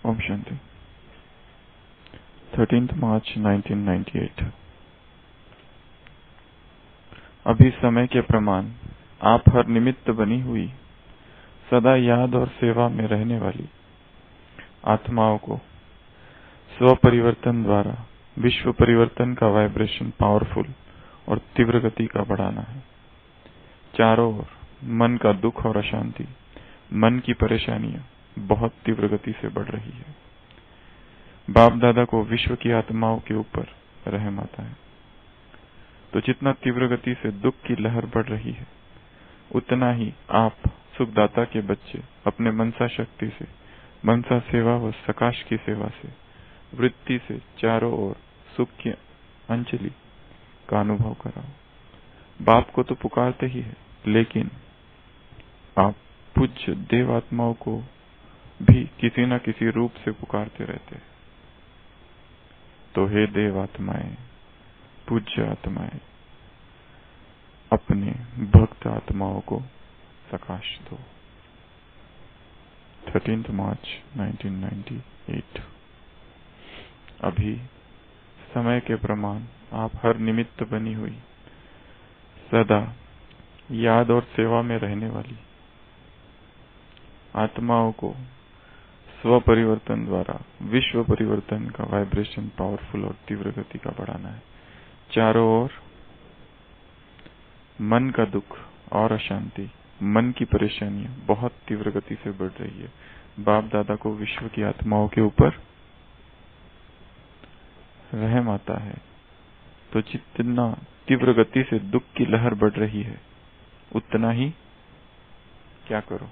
ओम शांति। 13 मार्च 1998। अभी समय के प्रमाण आप हर निमित्त बनी हुई सदा याद और सेवा में रहने वाली आत्माओं को स्व परिवर्तन द्वारा विश्व परिवर्तन का वाइब्रेशन पावरफुल और तीव्र गति का बढ़ाना है। चारों ओर मन का दुख और अशांति, मन की परेशानियां बहुत तीव्र गति से बढ़ रही है। बाप दादा को विश्व की आत्माओं के ऊपर रहम आता है। तो जितना तीव्र गति से दुख की लहर बढ़ रही है, उतना ही आप सुखदाता के बच्चे अपने मनसा शक्ति से, मनसा सेवा व सकाश की सेवा से, वृत्ति से चारों ओर सुख की अंजलि का अनुभव कराओ। बाप को तो पुकारते ही है, लेकिन आप पूज्य देव आत्माओं को भी किसी न किसी रूप से पुकारते रहते हैं। तो हे देव आत्माएं, पूज्य आत्माएं, अपने भक्त आत्माओं को सकाश दो। 13 मार्च 1998। अभी समय के प्रमाण आप हर निमित्त बनी हुई सदा याद और सेवा में रहने वाली आत्माओं को स्व परिवर्तन द्वारा विश्व परिवर्तन का वाइब्रेशन पावरफुल और तीव्र गति का बढ़ाना है। चारों ओर मन का दुख और अशांति, मन की परेशानियां बहुत तीव्र गति से बढ़ रही है। बाप दादा को विश्व की आत्माओं के ऊपर रहम आता है। तो जितना तीव्र गति से दुख की लहर बढ़ रही है, उतना ही क्या करो,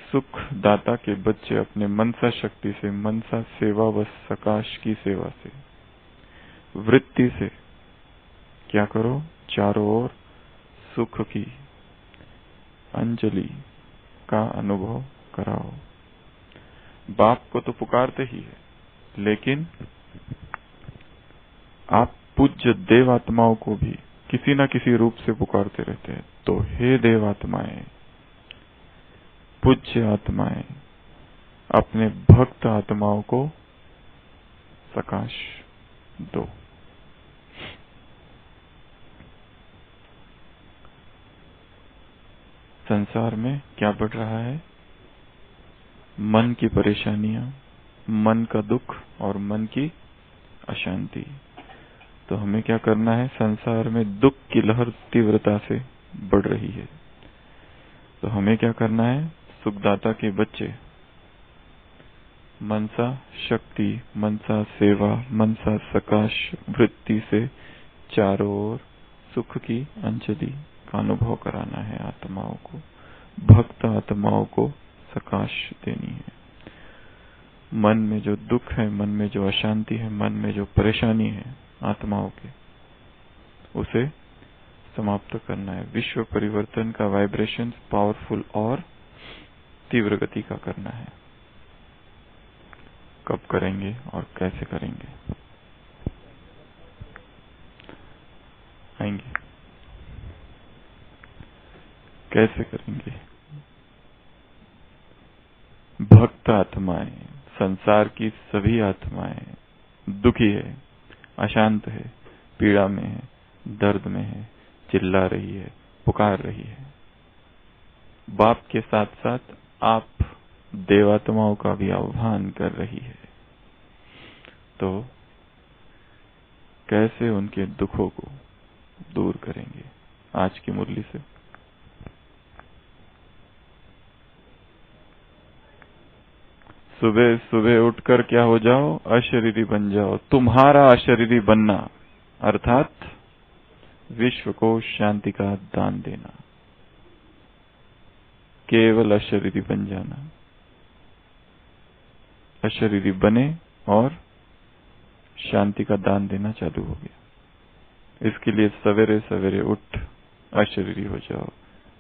सुख दाता के बच्चे अपने मनसा शक्ति से, मनसा सेवा व सकाश की सेवा से, वृत्ति से क्या करो, चारों ओर सुख की अंजलि का अनुभव कराओ। बाप को तो पुकारते ही है, लेकिन आप पूज्य देव आत्माओं को भी किसी न किसी रूप से पुकारते रहते हैं। तो हे देव आत्माएं, पूज्य आत्माएं, अपने भक्त आत्माओं को सकाश दो। संसार में क्या बढ़ रहा है? मन की परेशानियां, मन का दुख और मन की अशांति। तो हमें क्या करना है? संसार में दुख की लहर तीव्रता से बढ़ रही है, तो हमें क्या करना है? सुखदाता के बच्चे मनसा शक्ति, मनसा सेवा, मनसा सकाश वृत्ति से चारों ओर सुख की अंजलि का अनुभव कराना है। आत्माओं को, भक्त आत्माओं को सकाश देनी है। मन में जो दुख है, मन में जो अशांति है, मन में जो परेशानी है आत्माओं के, उसे समाप्त करना है। विश्व परिवर्तन का वाइब्रेशन पावरफुल और तीव्र गति का करना है। कब करेंगे और कैसे करेंगे? आएंगे? कैसे करेंगे? भक्त आत्माएं, संसार की सभी आत्माएं दुखी है, अशांत है, पीड़ा में है, दर्द में है, चिल्ला रही है, पुकार रही है। बाप के साथ साथ आप देवात्माओं का भी आह्वान कर रही है। तो कैसे उनके दुखों को दूर करेंगे? आज की मुरली से सुबह सुबह उठकर क्या हो जाओ? अशरीरी बन जाओ। तुम्हारा अशरीरी बनना अर्थात विश्व को शांति का दान देना, केवल अशरीरी बन जाना। अशरीरी बने और शांति का दान देना चालू हो गया। इसके लिए सवेरे सवेरे उठ अशरीरी हो जाओ,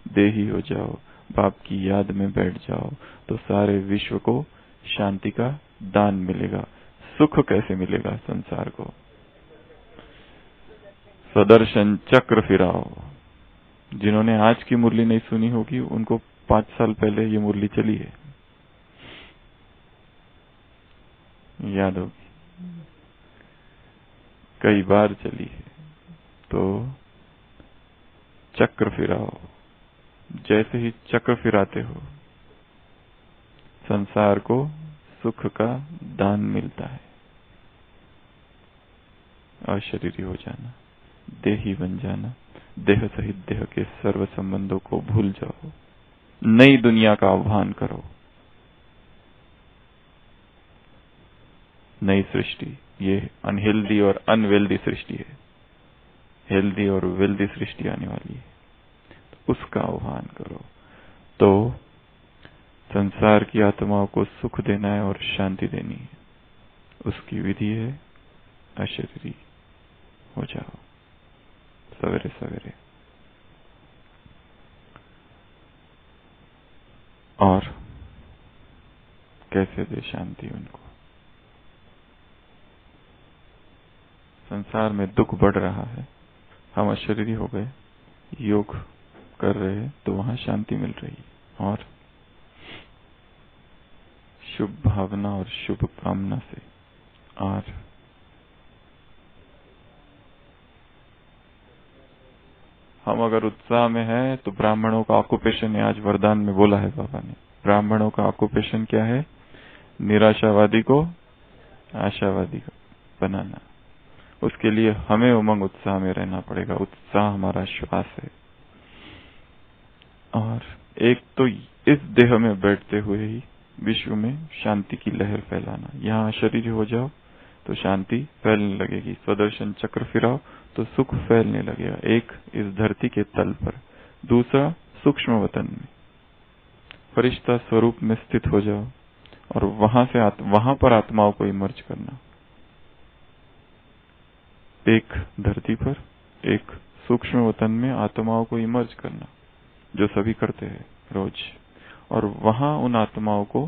देही हो जाओ, बाप की याद में बैठ जाओ, तो सारे विश्व को शांति का दान मिलेगा। सुख कैसे मिलेगा संसार को? सदर्शन चक्र फिराओ। जिन्होंने आज की मुरली नहीं सुनी होगी, उनको 5 साल पहले ये मुरली चली है, याद होगी, कई बार चली है। तो चक्र फिराओ, जैसे ही चक्र फिराते हो संसार को सुख का दान मिलता है। अशरीरी हो जाना, देही बन जाना, देह सहित देह के सर्व संबंधों को भूल जाओ, नई दुनिया का आह्वान करो, नई सृष्टि। ये अनहेल्दी और अनवेल्दी सृष्टि है, हेल्दी और वेल्दी सृष्टि आने वाली है, तो उसका आह्वान करो। तो संसार की आत्माओं को सुख देना है और शांति देनी है, उसकी विधि है अशरीरी हो जाओ सवेरे सवेरे। और कैसे दे शांति उनको? संसार में दुख बढ़ रहा है, हम अशरीरी हो गए, योग कर रहे हैं तो वहां शांति मिल रही है। और शुभ भावना और शुभ कामना से। और हम अगर उत्साह में हैं तो ब्राह्मणों का ऑक्यूपेशन है, आज वरदान में बोला है बाबा ने, ब्राह्मणों का ऑक्यूपेशन क्या है? निराशावादी को आशावादी बनाना। उसके लिए हमें उमंग उत्साह में रहना पड़ेगा, उत्साह हमारा श्वास है। और एक तो इस देह में बैठते हुए ही विश्व में शांति की लहर फैलाना। यहाँ शरीर हो जाओ तो शांति फैलने लगेगी, स्वदर्शन चक्र फिराओ तो सुख फैलने लगेगा। एक इस धरती के तल पर, दूसरा सूक्ष्म वतन में फरिश्ता स्वरूप में स्थित हो जाओ और वहां पर आत्माओं को इमर्ज करना। एक धरती पर, एक सूक्ष्म वतन में आत्माओं को इमर्ज करना, जो सभी करते हैं रोज, और वहां उन आत्माओं को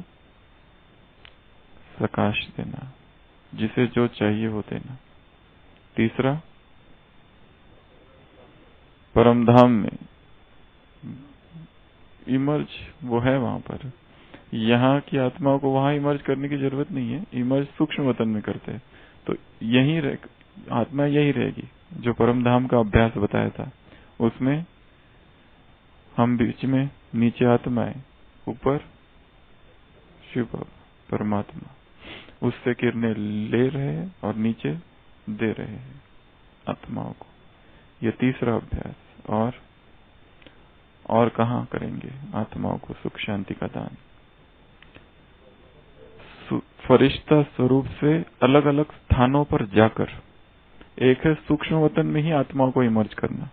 प्रकाश देना, जिसे जो चाहिए वो देना। तीसरा, परम धाम में इमर्ज, वो है वहां पर। यहाँ की आत्माओं को वहां इमर्ज करने की जरूरत नहीं है, इमर्ज सूक्ष्म वतन में करते हैं तो यही आत्मा यही रहेगी। जो परम धाम का अभ्यास बताया था उसमें हम बीच में नीचे आत्माएं, ऊपर शिव परमात्मा, उससे किरणें ले रहे हैं और नीचे दे रहे हैं आत्माओं को। यह तीसरा अभ्यास। और कहाँ करेंगे आत्माओं को सुख शांति का दान? फरिश्ता स्वरूप से अलग अलग स्थानों पर जाकर, एक है सूक्ष्म वतन में ही आत्माओं को इमर्ज करना,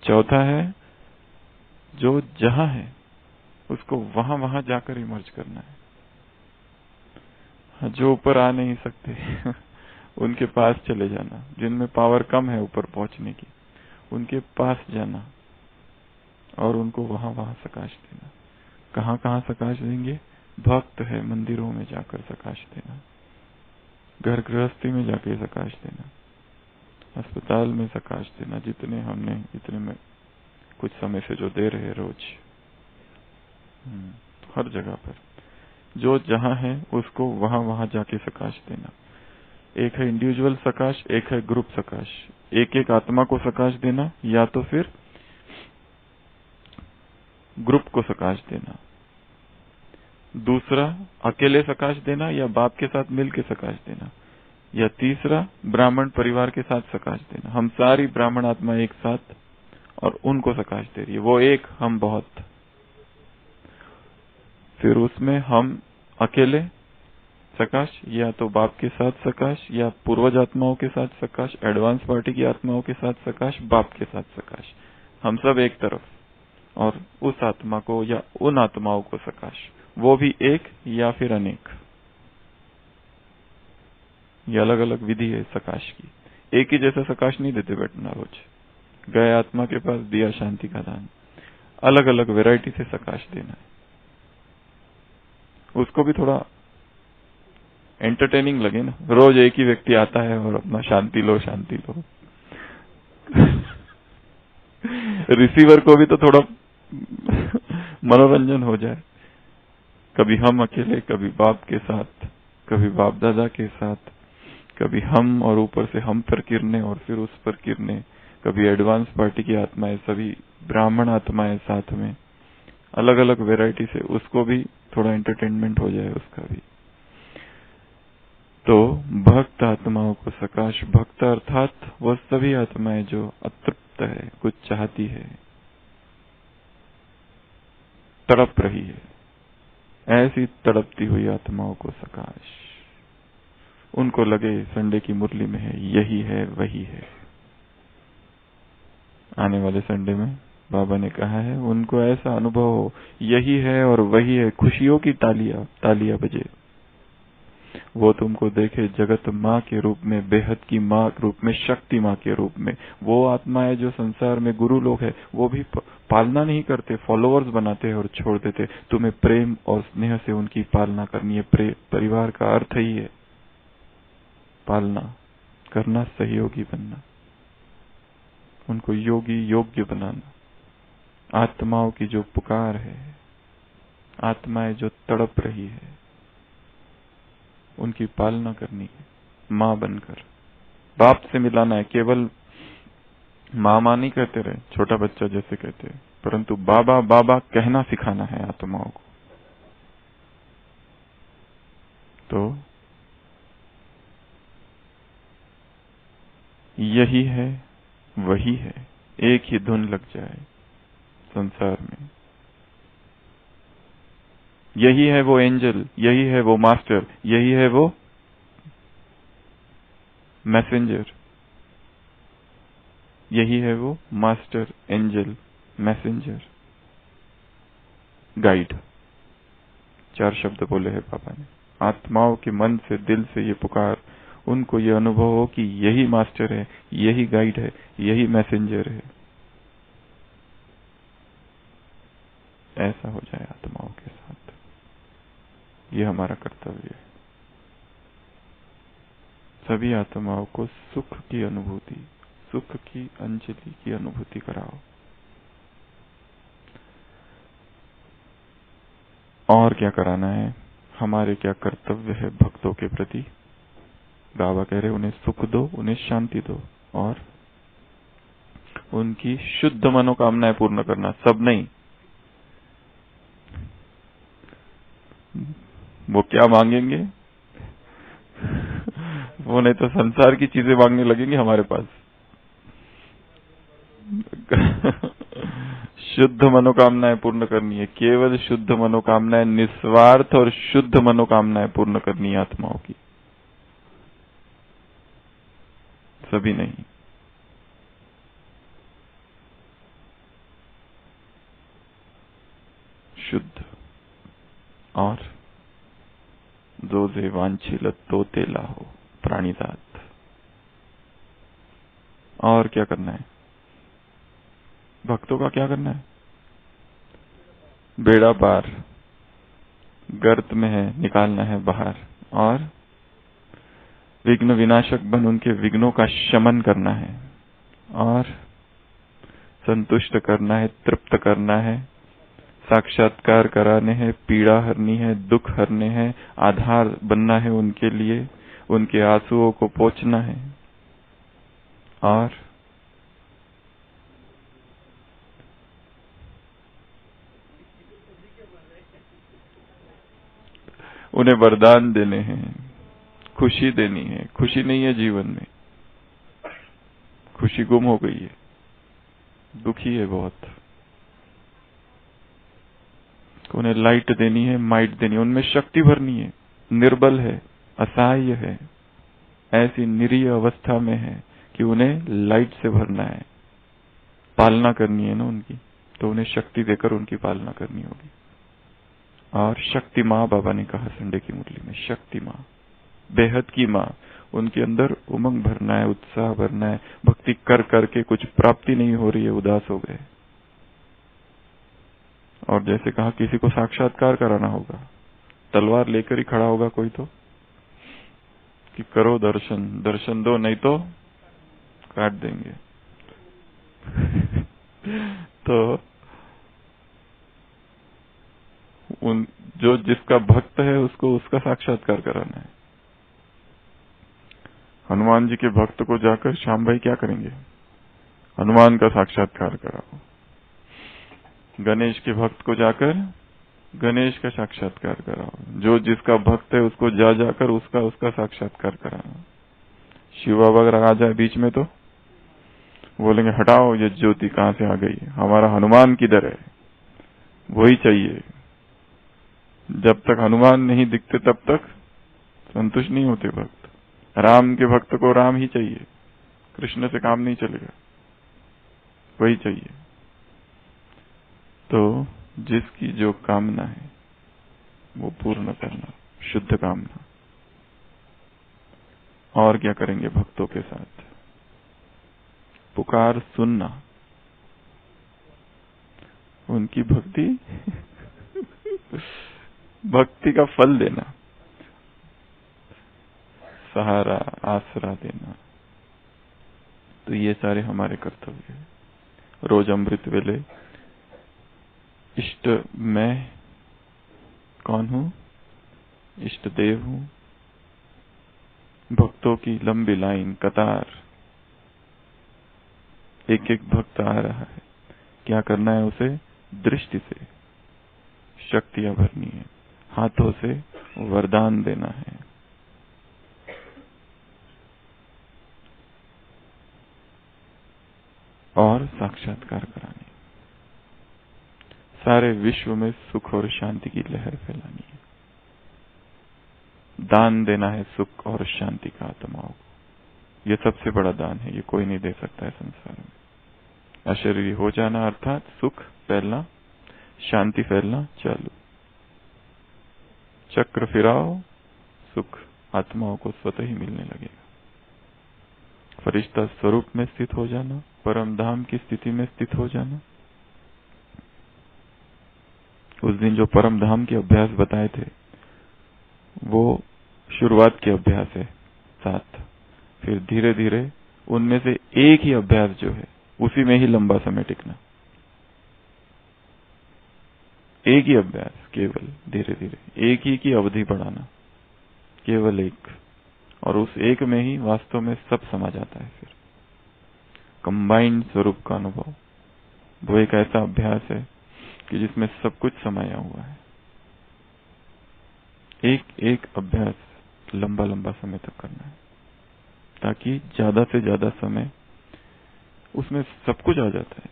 चौथा है जो जहां है उसको वहां जाकर इमर्ज करना है। जो ऊपर आ नहीं सकते उनके पास चले जाना, जिनमें पावर कम है ऊपर पहुंचने की, उनके पास जाना और उनको वहां सकाश देना। कहाँ सकाश देंगे? भक्त है मंदिरों में जाकर सकाश देना, घर गृहस्थी में जाके सकाश देना, अस्पताल में सकाश देना, इतने में कुछ समय से जो दे रहे रोज, हर जगह पर जो जहां है उसको वहां जाके सकाश देना। एक है इंडिविजुअल सकाश, एक है ग्रुप सकाश। एक एक आत्मा को सकाश देना, या तो फिर ग्रुप को सकाश देना। दूसरा अकेले सकाश देना या बाप के साथ मिल के सकाश देना। या तीसरा ब्राह्मण परिवार के साथ सकाश देना। हम सारी ब्राह्मण आत्मा एक साथ और उनको सकाश दे रही है, वो एक, हम बहुत। फिर उसमें हम अकेले सकाश, या तो बाप के साथ सकाश, या पूर्वज आत्माओं के साथ सकाश, एडवांस पार्टी की आत्माओं के साथ सकाश, बाप के साथ सकाश, हम सब एक तरफ, और उस आत्मा को या उन आत्माओं को सकाश, वो भी एक या फिर अनेक। ये अलग अलग विधि है सकाश की। एक ही जैसा सकाश नहीं देते बैठना रोज। गए आत्मा के पास, दिया शांति का दान, अलग अलग वैरायटी से सकाश देना है। उसको भी थोड़ा एंटरटेनिंग लगे ना, रोज एक ही व्यक्ति आता है और अपना शांति लो शांति लो रिसीवर को भी तो थोड़ा मनोरंजन हो जाए। कभी हम अकेले, कभी बाप के साथ, कभी बाप दादा के साथ, कभी हम और ऊपर से हम पर किरणें और फिर उस पर किरणें, कभी एडवांस पार्टी की आत्माएं, सभी ब्राह्मण आत्माएं साथ में, अलग अलग वैरायटी से, उसको भी थोड़ा एंटरटेनमेंट हो जाए उसका भी। तो भक्त आत्माओं को सकाश, भक्त अर्थात वह सभी आत्माएं जो अतृप्त है, कुछ चाहती है, तड़प रही है, ऐसी तड़पती हुई आत्माओं को सकाश। उनको लगे संडे की मुरली में है, यही है वही है। आने वाले संडे में बाबा ने कहा है उनको ऐसा अनुभव हो, यही है और वही है। खुशियों की तालियां तालियां बजे, वो तुमको देखे जगत माँ के रूप में, बेहद की माँ के रूप में, शक्ति माँ के रूप में। वो आत्माएं जो संसार में गुरु लोग हैं, वो भी पालना नहीं करते, फॉलोअर्स बनाते हैं और छोड़ देते। तुम्हें प्रेम और स्नेह से उनकी पालना करनी है। परिवार का अर्थ ही है पालना करना, सहयोगी बनना, उनको योगी योग्य बनाना। आत्माओं की जो पुकार है, आत्माएं जो तड़प रही है, उनकी पालना करनी है माँ बनकर। बाप से मिलाना है। केवल माँ माँ नहीं कहते रहे, छोटा बच्चा जैसे कहते हैं, परंतु बाबा बाबा कहना सिखाना है आत्माओं को। तो यही है वही है, एक ही धुन लग जाए संसार में। यही है वो एंजल, यही है वो मास्टर, यही है वो मैसेंजर, यही है वो मास्टर, एंजल, मैसेंजर, गाइड। 4 शब्द बोले हैं पापा ने। आत्माओं के मन से, दिल से ये पुकार, उनको ये अनुभव हो कि यही मास्टर है, यही गाइड है, यही मैसेंजर है। ऐसा हो जाए आत्माओं के साथ। ये हमारा कर्तव्य है। सभी आत्माओं को सुख की अनुभूति, सुख की अंजलि की अनुभूति कराओ। और क्या कराना है? हमारे क्या कर्तव्य है भक्तों के प्रति? बाबा कह रहे उन्हें सुख दो, उन्हें शांति दो और उनकी शुद्ध मनोकामनाएं पूर्ण करना। सब नहीं, वो क्या मांगेंगे वो नहीं तो संसार की चीजें मांगने लगेंगे हमारे पास। शुद्ध मनोकामनाएं पूर्ण करनी है, केवल शुद्ध मनोकामनाएं, निस्वार्थ और शुद्ध मनोकामनाएं पूर्ण करनी है आत्माओं की, सभी नहीं। शुद्ध और जो जे वांछिल तो तेला हो प्राणीदात। और क्या करना है भक्तों का? क्या करना है? बेड़ा पार, गर्त में है, निकालना है बाहर, और विघ्न विनाशक बन उनके विघ्नों का शमन करना है, और संतुष्ट करना है, तृप्त करना है, साक्षात्कार कराने हैं, पीड़ा हरनी है, दुख हरने हैं, आधार बनना है उनके लिए, उनके आंसुओं को पोंछना है, और उन्हें वरदान देने हैं, खुशी देनी है। खुशी नहीं है जीवन में, खुशी गुम हो गई है, दुखी है बहुत। उन्हें लाइट देनी है, माइट देनी है, उनमें शक्ति भरनी है। निर्बल है, असहाय है, ऐसी निरीह अवस्था में है कि उन्हें लाइट से भरना है। पालना करनी है ना उनकी, तो उन्हें शक्ति देकर उनकी पालना करनी होगी। और शक्ति माँ, बाबा ने कहा संडे की मुरली में, शक्ति माँ, बेहद की माँ, उनके अंदर उमंग भरना है, उत्साह भरना है। भक्ति कर करके कुछ प्राप्ति नहीं हो रही है, उदास हो गए। और जैसे कहा किसी को साक्षात्कार कराना होगा, तलवार लेकर ही खड़ा होगा कोई तो कि करो दर्शन, दर्शन दो, नहीं तो काट देंगे। तो जो जिसका भक्त है उसको उसका साक्षात्कार कराना है। हनुमान जी के भक्त को जाकर श्याम भाई क्या करेंगे? हनुमान का साक्षात्कार कराओ। गणेश के भक्त को जाकर गणेश का साक्षात्कार कराओ। जो जिसका भक्त है उसको जाकर उसका साक्षात्कार कराना। शिव बाबा अगर आ जाए बीच में तो बोलेंगे हटाओ, ये ज्योति कहां से आ गई? हमारा हनुमान किधर है? वही चाहिए। जब तक हनुमान नहीं दिखते तब तक संतुष्ट नहीं होते भक्त। राम के भक्त को राम ही चाहिए, कृष्ण से काम नहीं चलेगा, वही चाहिए। तो जिसकी जो कामना है वो पूर्ण करना, शुद्ध कामना। और क्या करेंगे भक्तों के साथ? पुकार सुनना, उनकी भक्ति का फल देना, सहारा आसरा देना। तो ये सारे हमारे कर्तव्य हैं। रोज अमृत वेले इष्ट मैं कौन हूं? इष्ट देव हूं। भक्तों की लंबी लाइन, कतार, एक एक भक्त आ रहा है। क्या करना है उसे? दृष्टि से शक्तियां भरनी है, हाथों से वरदान देना है। और साक्षात्कार करानी, सारे विश्व में सुख और शांति की लहर फैलानी है। दान देना है सुख और शांति का आत्माओं को। यह सबसे बड़ा दान है, ये कोई नहीं दे सकता है संसार में। अशरीरी हो जाना अर्थात सुख फैलना, शांति फैलना चालू। चक्र फिराओ, सुख आत्माओं को स्वतः ही मिलने लगेगा। फरिश्ता स्वरूप में स्थित हो जाना, परम धाम की स्थिति में स्थित हो जाना। उस दिन जो परम धाम के अभ्यास बताए थे वो शुरुआत के अभ्यास है 7। फिर धीरे धीरे उनमें से एक ही अभ्यास जो है उसी में ही लंबा समय टिकना। एक ही अभ्यास, केवल धीरे धीरे एक ही की अवधि बढ़ाना, केवल एक। और उस एक में ही वास्तव में सब समा जाता है। फिर कंबाइंड स्वरूप का अनुभव, वो एक ऐसा अभ्यास है कि जिसमें सब कुछ समाया हुआ है। एक एक अभ्यास लंबा लंबा समय तक करना है, ताकि ज्यादा से ज्यादा समय उसमें सब कुछ आ जाता है।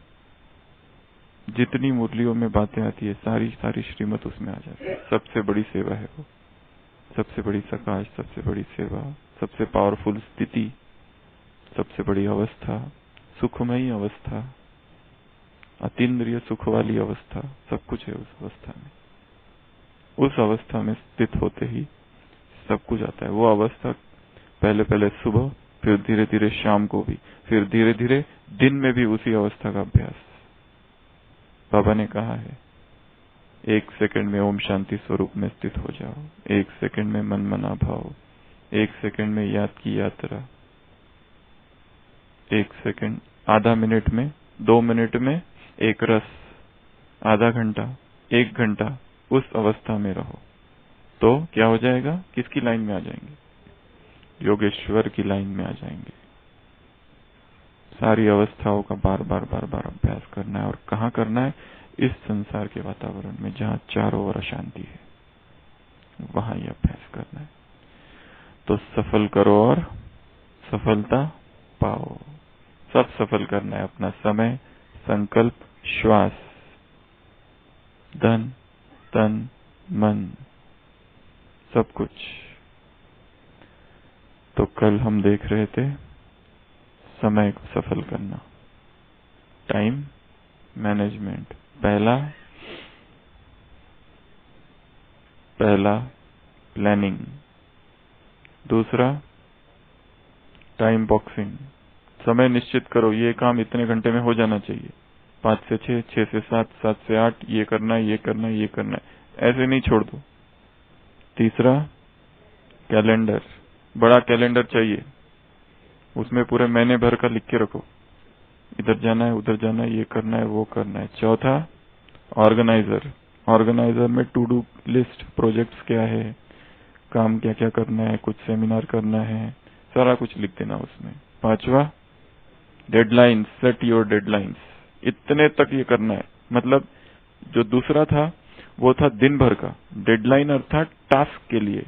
जितनी मुरलियों में बातें आती है सारी सारी श्रीमत उसमें आ जाती है। सबसे बड़ी सेवा है वो, सबसे बड़ी सकाश, सबसे बड़ी सेवा, सबसे पावरफुल स्थिति, सबसे बड़ी अवस्था, सुखमयी अवस्था, अतीन्द्रिय सुख वाली अवस्था, सब कुछ है उस अवस्था में। उस अवस्था में स्थित होते ही सब कुछ आता है। वो अवस्था पहले पहले सुबह, फिर धीरे धीरे शाम को भी, फिर धीरे धीरे दिन में भी उसी अवस्था का अभ्यास। बाबा ने कहा है 1 सेकंड में ओम शांति स्वरूप में स्थित हो जाओ, 1 सेकंड में मन मना भाव, 1 सेकंड में याद की यात्रा, 1 सेकंड, आधा मिनट में, 2 मिनट में एक रस, आधा घंटा, 1 घंटा उस अवस्था में रहो तो क्या हो जाएगा? किसकी लाइन में आ जाएंगे? योगेश्वर की लाइन में आ जाएंगे। सारी अवस्थाओं का बार बार अभ्यास करना है। और कहाँ करना है? इस संसार के वातावरण में जहाँ चारों ओर अशांति है, वहां ये अभ्यास करना है। तो सफल करो और सफलता पाओ। सब सफल करना है, अपना समय, संकल्प, श्वास, धन, तन, मन, सब कुछ। तो कल हम देख रहे थे समय को सफल करना, टाइम मैनेजमेंट। पहला प्लानिंग, दूसरा टाइम बॉक्सिंग। समय निश्चित करो, ये काम इतने घंटे में हो जाना चाहिए, 5 से 6, 6 से 7, 7 से 8, ये करना है, ये करना है, ये करना है, ऐसे नहीं छोड़ दो। तीसरा कैलेंडर, बड़ा कैलेंडर चाहिए, उसमें पूरे महीने भर का लिख के रखो, इधर जाना है, उधर जाना है, ये करना है, वो करना है। चौथा ऑर्गेनाइजर, ऑर्गेनाइजर में टू डू लिस्ट, प्रोजेक्ट्स क्या है, काम क्या क्या करना है, कुछ सेमिनार करना है, सारा कुछ लिख देना उसमें। 5वां, डेडलाइंस, सेट योर डेडलाइंस, इतने तक ये करना है। मतलब जो दूसरा था वो था दिन भर का डेडलाइन, अर्थात टास्क के लिए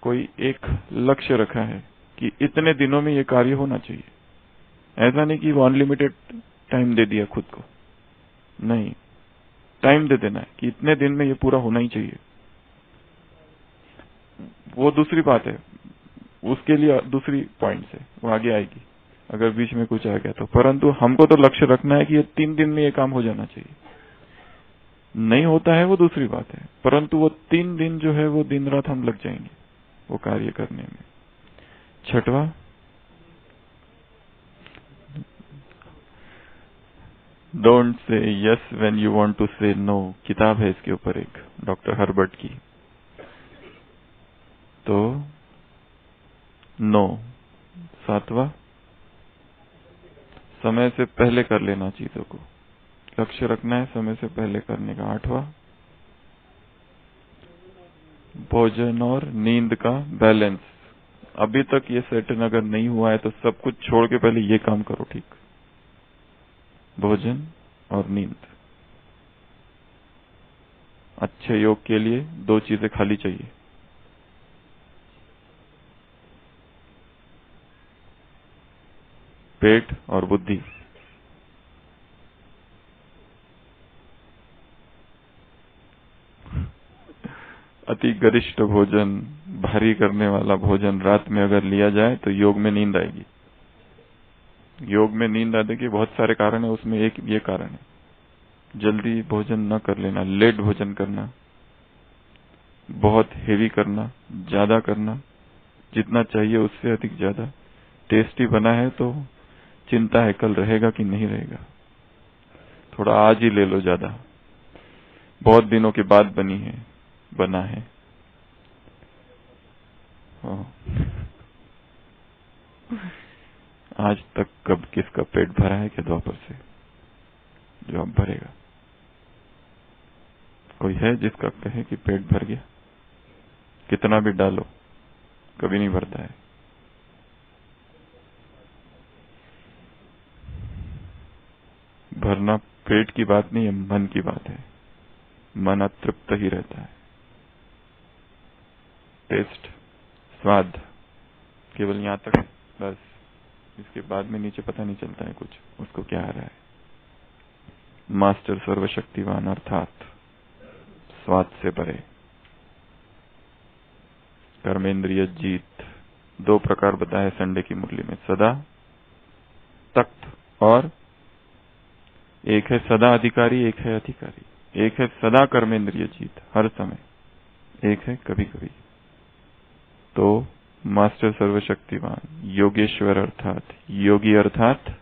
कोई एक लक्ष्य रखा है कि इतने दिनों में ये कार्य होना चाहिए। ऐसा नहीं कि वो अनलिमिटेड टाइम दे दिया खुद को, नहीं, टाइम दे देना है कि इतने दिन में ये पूरा होना ही चाहिए। वो दूसरी बात है, उसके लिए दूसरी पॉइंट है, वो आगे आएगी अगर बीच में कुछ आ गया तो। परंतु हमको तो लक्ष्य रखना है कि ये 3 दिन में ये काम हो जाना चाहिए। नहीं होता है वो दूसरी बात है, परंतु वो 3 दिन जो है वो दिन रात हम लग जाएंगे वो कार्य करने में। 6वां, don't say yes when you want to say no. किताब है इसके ऊपर एक, डॉक्टर हर्बर्ट की। तो नो। 7वां, समय से पहले कर लेना चीजों को, लक्ष्य रखना है समय से पहले करने का। 8वां, भोजन और नींद का बैलेंस। अभी तक ये सेटल अगर नहीं हुआ है तो सब कुछ छोड़ के पहले ये काम करो, ठीक, भोजन और नींद। अच्छे योग के लिए 2 चीजें खाली चाहिए, पेट और बुद्धि। अति गरिष्ठ भोजन, भारी करने वाला भोजन रात में अगर लिया जाए तो योग में नींद आएगी। योग में नींद आने के बहुत सारे कारण है, उसमें एक ये कारण है, जल्दी भोजन न कर लेना, लेट भोजन करना, बहुत हेवी करना, ज्यादा करना, जितना चाहिए उससे अधिक ज्यादा। टेस्टी बना है तो चिंता है कल रहेगा कि नहीं रहेगा, थोड़ा आज ही ले लो ज्यादा, बहुत दिनों के बाद बना है। आज तक कब किसका पेट भरा है क्या द्वापर से, जो अब भरेगा? कोई है जिसका कहे कि पेट भर गया? कितना भी डालो कभी नहीं भरता है। भरना पेट की बात नहीं है, मन की बात है। मन अतृप्त ही रहता है। टेस्ट, स्वाद केवल यहां तक है बस, इसके बाद में नीचे पता नहीं चलता है कुछ उसको क्या आ रहा है। मास्टर सर्वशक्तिवान अर्थात स्वाद से परे, कर्मेंद्रिय जीत। 2 प्रकार बताए संडे की मुरली में, सदा, तख्त, और एक है सदा अधिकारी, एक है अधिकारी। एक है सदा कर्मेंद्रिय जीत हर समय, एक है कभी कभी। तो मास्टर सर्वशक्तिवान, योगेश्वर अर्थात योगी, अर्थात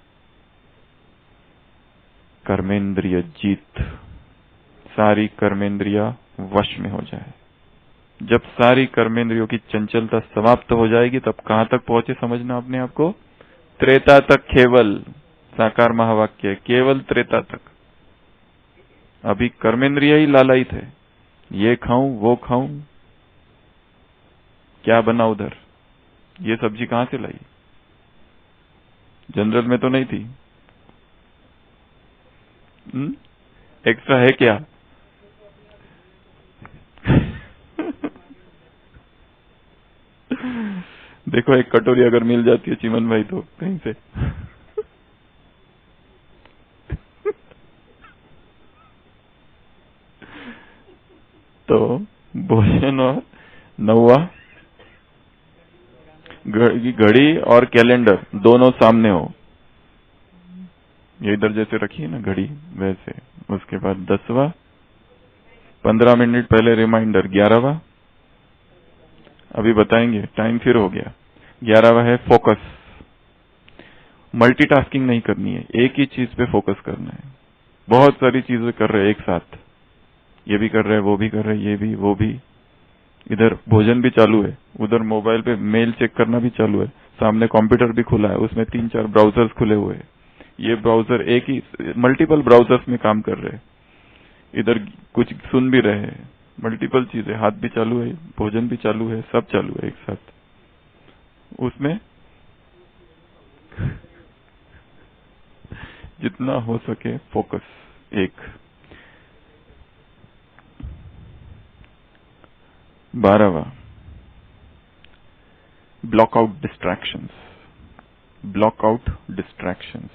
कर्मेंद्रिय जीत, सारी कर्मेंद्रिया वश में हो जाए। जब सारी कर्मेंद्रियों की चंचलता समाप्त हो जाएगी तब कहां तक पहुंचे समझना अपने आप को, त्रेता तक। केवल साकार महावाक्य, केवल त्रेता तक। अभी कर्मेंद्रिय ही लालायित है, ये खाऊं वो खाऊं, क्या बना उधर, ये सब्जी कहां से लाई, जनरल में तो नहीं थी, एक्स्ट्रा है क्या? देखो एक कटोरी अगर मिल जाती है चिमन भाई तो कहीं से तो भोजन और 9वां, घड़ी और कैलेंडर दोनों सामने हो, ये इधर जैसे रखी है ना घड़ी वैसे। उसके बाद 10वां, 15 मिनट पहले रिमाइंडर। 11वां अभी बताएंगे, टाइम फिर हो गया। 11वां है फोकस, मल्टीटास्किंग नहीं करनी है, एक ही चीज पे फोकस करना है। बहुत सारी चीजें कर रहे हैं एक साथ, ये भी कर रहे हैं, वो भी कर रहे हैं, ये भी वो भी, इधर भोजन भी चालू है, उधर मोबाइल पे मेल चेक करना भी चालू है, सामने कंप्यूटर भी खुला है, उसमें 3-4 ब्राउजर्स खुले हुए हैं। ये ब्राउजर एक ही मल्टीपल ब्राउजर्स में काम कर रहे हैं। इधर कुछ सुन भी रहे हैं, मल्टीपल चीजें, हाथ भी चालू है, भोजन भी चालू है, सब चालू है एक साथ। उसमें जितना हो सके फोकस। एक 12वां, block out distractions. Block out distractions,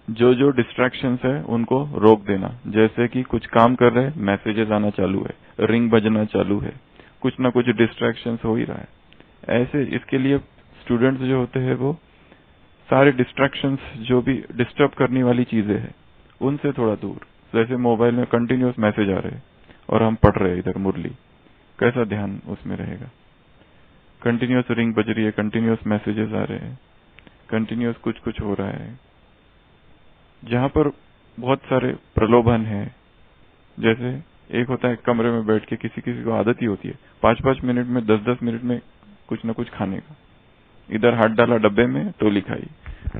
जो जो डिस्ट्रैक्शंस है उनको रोक देना। जैसे कि कुछ काम कर रहे, मैसेजेस आना चालू है, रिंग बजना चालू है, कुछ ना कुछ डिस्ट्रैक्शंस हो ही रहा है। ऐसे इसके लिए स्टूडेंट्स जो होते हैं वो सारे डिस्ट्रैक्शंस, जो भी डिस्टर्ब करने वाली चीजें हैं, उनसे थोड़ा दूर। जैसे मोबाइल में कंटिन्यूअस मैसेज आ रहे हैं और हम पढ़ रहे हैं इधर मुरली, कैसा ध्यान उसमें रहेगा? कंटिन्यूअस रिंग बज रही है, कंटिन्यूअस मैसेजेस आ रहे हैं, कंटिन्यूअस कुछ कुछ हो रहा है। जहां पर बहुत सारे प्रलोभन है, जैसे एक होता है कमरे में बैठ के, किसी किसी को आदत ही होती है 5-5 मिनट में, 10-10 मिनट में कुछ ना कुछ खाने का। इधर हाथ डाला डब्बे में, टोली खाई,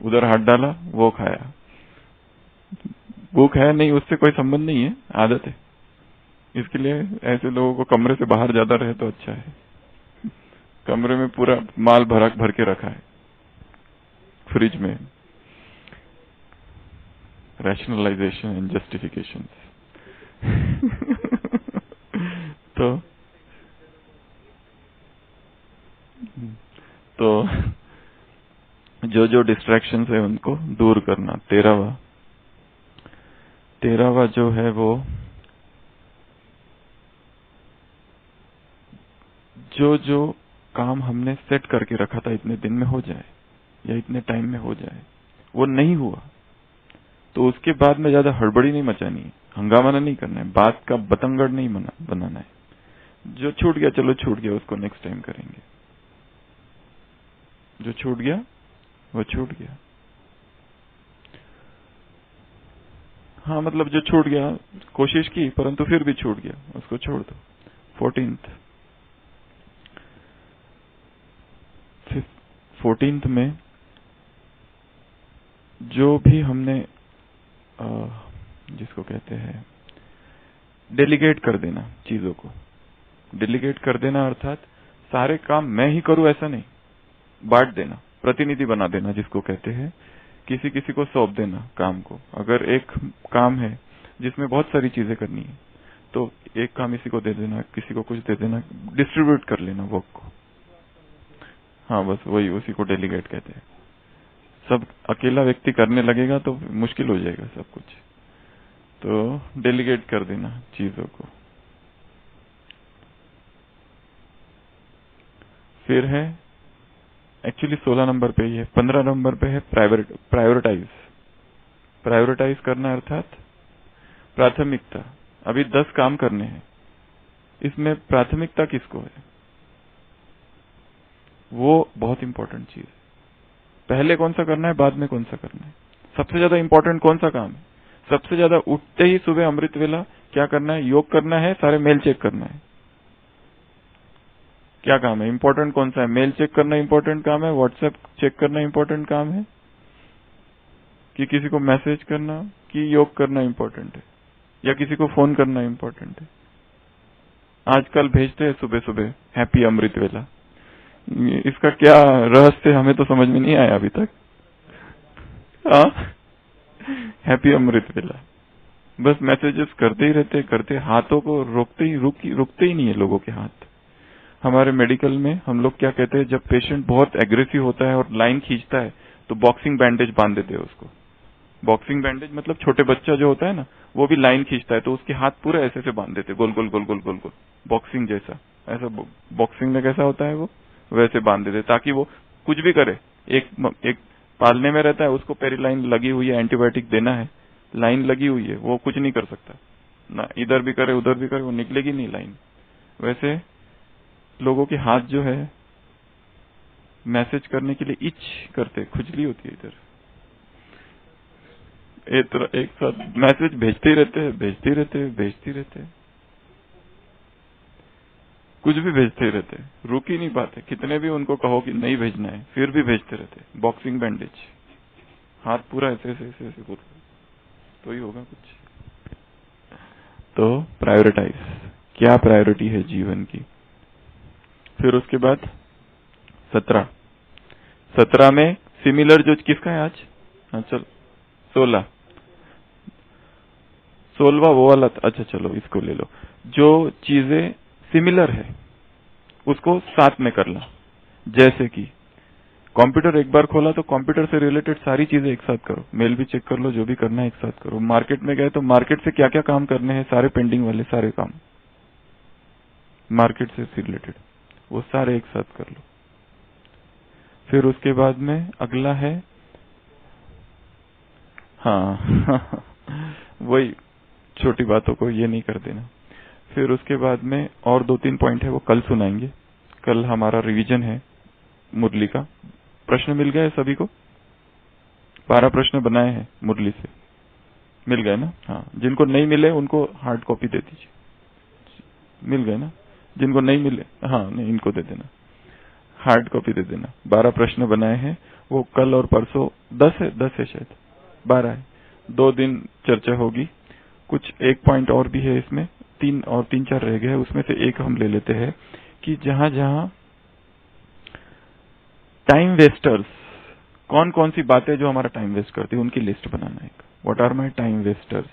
उधर हाथ डाला वो खाया। भूख है नहीं, उससे कोई संबंध नहीं है, आदत है। इसके लिए ऐसे लोगों को कमरे से बाहर ज्यादा रहे तो अच्छा है। कमरे में पूरा माल भर के रखा है फ्रिज में। Rationalisation and justification. तो जो जो डिस्ट्रैक्शंस है उनको दूर करना। 13वां जो है वो, जो जो काम हमने सेट करके रखा था इतने दिन में हो जाए या इतने टाइम में हो जाए, वो नहीं हुआ तो उसके बाद में ज्यादा हड़बड़ी नहीं मचानी है, हंगामा नहीं करना है, बात का बतंगड़ नहीं बनाना है। जो छूट गया चलो छूट गया, उसको नेक्स्ट टाइम करेंगे। जो छूट गया वो छूट गया। हाँ, मतलब जो छूट गया, कोशिश की परंतु फिर भी छूट गया, उसको छोड़ दो। 14th में जो भी हमने जिसको कहते हैं डेलीगेट कर देना, चीजों को डेलीगेट कर देना, अर्थात सारे काम मैं ही करूं ऐसा नहीं, बांट देना, प्रतिनिधि बना देना जिसको कहते हैं। किसी किसी को सौंप देना काम को। अगर एक काम है जिसमें बहुत सारी चीजें करनी है तो एक काम इसी को दे देना, किसी को कुछ दे देना, डिस्ट्रीब्यूट कर लेना वर्क को। हाँ, बस वही, उसी को डेलीगेट कहते हैं। सब अकेला व्यक्ति करने लगेगा तो मुश्किल हो जाएगा सब कुछ, तो डेलीगेट कर देना चीजों को। फिर है, एक्चुअली 16 नंबर पे ही है, 15 नंबर पे है प्रायोरिटाइज। प्रायोरिटाइज करना अर्थात प्राथमिकता। अभी 10 काम करने हैं, इसमें प्राथमिकता किसको है, वो बहुत इंपॉर्टेंट चीज है। पहले कौन सा करना है, बाद में कौन सा करना है, सबसे ज्यादा इंपॉर्टेंट कौन सा काम है। सबसे ज्यादा उठते ही सुबह अमृत वेला क्या करना है, योग करना है, सारे मेल चेक करना है। क्या काम है, इंपॉर्टेंट कौन सा है? मेल चेक करना इंपॉर्टेंट काम है, व्हाट्सएप चेक करना इंपॉर्टेंट काम है, कि किसी को मैसेज करना, कि योग करना इंपॉर्टेंट है, या किसी को फोन करना इंपॉर्टेंट है। आजकल भेजते हैं सुबह सुबह हैप्पी अमृत वेला, इसका क्या रहस्य हमें तो समझ में नहीं आया अभी तक। हैप्पी अमृत वेला, बस मैसेजेस करते ही रहते, हाथों को रुकते ही नहीं है लोगों के हाथ। हमारे मेडिकल में हम लोग क्या कहते हैं, जब पेशेंट बहुत एग्रेसिव होता है और लाइन खींचता है तो बॉक्सिंग बैंडेज बांध देते हैं उसको। बॉक्सिंग बैंडेज मतलब छोटे बच्चा जो होता है ना, वो भी लाइन खींचता है तो उसके हाथ पूरे ऐसे से बांध देते, गोल गोल गोल गोल गोल गोल, बॉक्सिंग जैसा। ऐसा बॉक्सिंग में कैसा होता है वो, वैसे बांध देते, ताकि वो कुछ भी करे। एक पालने में रहता है, उसको पेरिलाइन लगी हुई है, एंटीबायोटिक देना है, लाइन लगी हुई है, वो कुछ नहीं कर सकता ना, इधर भी करे उधर भी करे, वो निकलेगी नहीं लाइन। वैसे लोगों के हाथ जो है मैसेज करने के लिए इच करते, खुजली होती है इधर, एक साथ मैसेज भेजते ही रहते, कुछ भी भेजते ही रहते, रुक ही नहीं पाते। कितने भी उनको कहो कि नहीं भेजना है, फिर भी भेजते रहते। बॉक्सिंग बैंडेज, हाथ पूरा ऐसे बोल, तो ही होगा कुछ। तो प्रायोरिटाइज, क्या प्रायोरिटी है जीवन की। फिर उसके बाद 17 में सिमिलर जो किसका है आज, हाँ चल 16वां वो वाला, अच्छा चलो इसको ले लो। जो चीजें सिमिलर है उसको साथ में करना। जैसे कि कंप्यूटर एक बार खोला तो कंप्यूटर से रिलेटेड सारी चीजें एक साथ करो, मेल भी चेक कर लो, जो भी करना है एक साथ करो। मार्केट में गए तो मार्केट से क्या क्या काम करने हैं, सारे पेंडिंग वाले सारे काम मार्केट से रिलेटेड वो सारे एक साथ कर लो। फिर उसके बाद में अगला है, हाँ वही छोटी बातों को ये नहीं कर देना। फिर उसके बाद में और 2-3 पॉइंट है वो कल सुनाएंगे। कल हमारा रिवीजन है मुरली का। प्रश्न मिल गए सभी को? 12 प्रश्न बनाए हैं मुरली से, मिल गए ना? हाँ, जिनको नहीं मिले उनको हार्ड कॉपी दे दीजिए। मिल गए ना? जिनको नहीं मिले, हाँ नहीं, इनको दे देना, हार्ड कॉपी दे देना। 12 प्रश्न बनाए हैं वो कल और परसों, 10 है शायद, 12 है, 2 दिन चर्चा होगी। कुछ एक पॉइंट और भी है इसमें, 3-4 रह गए, उसमें से एक हम ले लेते हैं कि जहां जहां टाइम वेस्टर्स, कौन कौन सी बातें जो हमारा टाइम वेस्ट करती है उनकी लिस्ट बनाना है। What are my time wasters,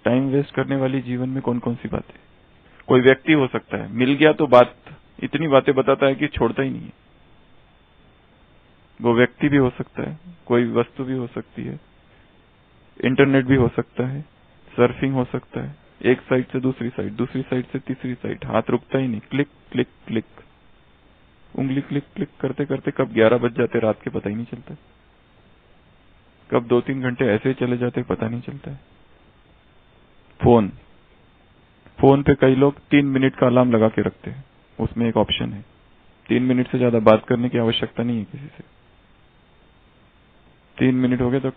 time waste करने वाली जीवन में कौन कौन सी बातें। कोई व्यक्ति हो सकता है, मिल गया तो बात इतनी बातें बताता है कि छोड़ता ही नहीं है। वो व्यक्ति भी हो सकता है, कोई वस्तु भी हो सकती है, इंटरनेट भी हो सकता है, सर्फिंग हो सकता है, एक साइड से दूसरी साइड, दूसरी साइड से तीसरी साइड, हाथ रुकता ही नहीं, क्लिक क्लिक क्लिक, उंगली क्लिक क्लिक करते करते कब 11 बज जाते रात के पता ही नहीं चलता, कब 2-3 घंटे ऐसे ही चले जाते पता नहीं चलता है। फोन पे कई लोग 3 मिनट का अलार्म लगा के रखते हैं, उसमें एक ऑप्शन है 3 मिनट से ज्यादा बात करने की आवश्यकता नहीं है किसी से। 3 मिनट हो गए तो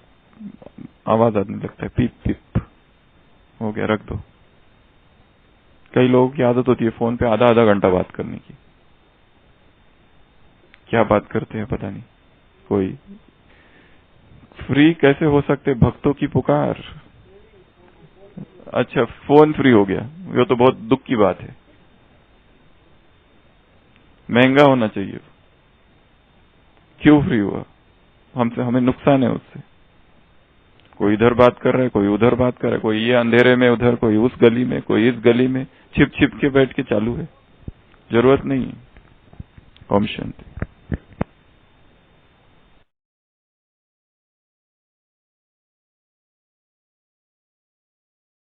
आवाज आने लगता है, पीप पीप, हो गया, रख दो। कई लोगों की आदत होती है फोन पे आधा घंटा बात करने की, क्या बात करते हैं पता नहीं। कोई फ्री कैसे हो सकते भक्तों की पुकार, अच्छा फोन फ्री हो गया, वो तो बहुत दुख की बात है, महंगा होना चाहिए। क्यों फ्री हुआ? हमें नुकसान है उससे। कोई इधर बात कर रहा है, कोई उधर बात कर रहा है, कोई ये अंधेरे में उधर, कोई उस गली में, कोई इस गली में, छिप छिप के बैठ के चालू है, जरूरत नहीं है। ओम शांति।